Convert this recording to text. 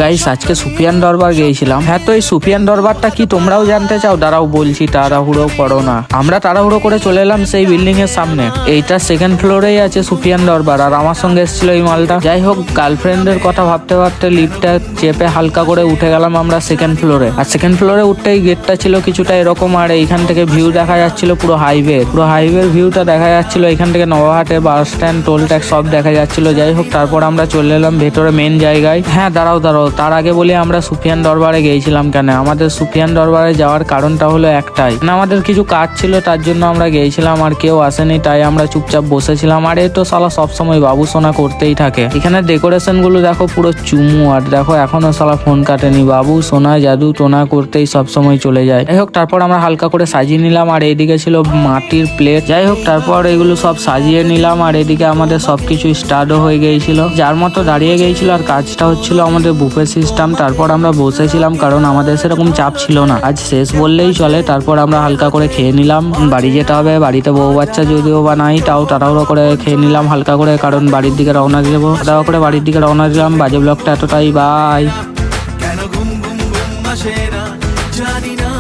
Guys আজকে সুফিয়ান দরবার গিয়েছিলাম। হ্যাঁ, তো এই সুফিয়ান দরবারটা কি তোমরাও জানতে চাও? দাঁড়াও বলছি, তাড়াহুড়ো করো না। আমরা তাড়াহুড়ো করে চলে এলাম সেই বিল্ডিং এর সামনে। এইটা সেকেন্ড ফ্লোরেই আছে সুফিয়ান দরবার, আর আমার সঙ্গে এসেছিল এই মালটা। যাই হোক, গার্লফ্রেন্ডের কথা ভাবতে ভাবতে লিফটটা চেপে হালকা করে উঠে গেলাম আমরা সেকেন্ড ফ্লোরে। আর সেকেন্ড ফ্লোরে উঠতেই গেটটা ছিল কিছুটা এরকম, আর এইখান থেকে ভিউ দেখা যাচ্ছিল পুরো হাইওয়ের ভিউটা দেখা যাচ্ছিল। এখান থেকে নবাহাটে বাস স্ট্যান্ড, টোল ট্যাক্স সব দেখা যাচ্ছিল। যাই হোক, তারপর আমরা চলে এলাম ভেতরে মেন জায়গায়। হ্যাঁ, দাঁড়াও, তার আগে বলি আমরা সুফিয়ান দরবারে গিয়েছিলাম কেন। আমাদের সুফিয়ান দরবারে যাওয়ার কারণটা হলো একটাই, না আমাদের কিছু কাজ ছিল, তার জন্য আমরা গিয়েছিলাম। আর কেউ আসেনি, তাই আমরা চুপচাপ বসেছিলাম। আর এই তো শালা সবসময় বাবু সোনা করতেই থাকে। এখানে ডেকোরেশন গুলো দেখো পুরো চুমু, আর দেখো এখনো শালা ফোন কাটেনি। বাবু সোনা জাদু টোনা করতেই সবসময় চলে যায়। যাই হোক, তারপর আমরা হালকা করে সাজিয়ে নিলাম। আর এইদিকে ছিল মাটির প্লেট। যাই হোক, তারপর এগুলো সব সাজিয়ে নিলাম। আর এদিকে আমাদের সবকিছু স্টার্টও হয়ে গিয়েছিল, যার মতো দাঁড়িয়ে গিয়েছিল। আর কাজটা হচ্ছিল আমাদের বুফে সিস্টেম। তারপর আমরা বসেছিলাম, কারণ আমাদের সেরকম চাপ ছিল না, আজ শেষ বললেই চলে। তারপর আমরা হালকা করে খেয়ে নিলাম। বাড়ি যেতে হবে, বাড়িতে বউ বাচ্চা যদিও বা নাই, তাও তাড়াহুড়ো করে খেয়ে নিলাম হালকা করে, কারণ বাড়ির দিকে রওনা দেবো। তাড়াহুড়ো করে বাড়ির দিকে রওনা দিলাম। বাজে ব্লগটা এতটাই, বাই। কেন ঘুম ঘুম ঘুম আসে না জানি না।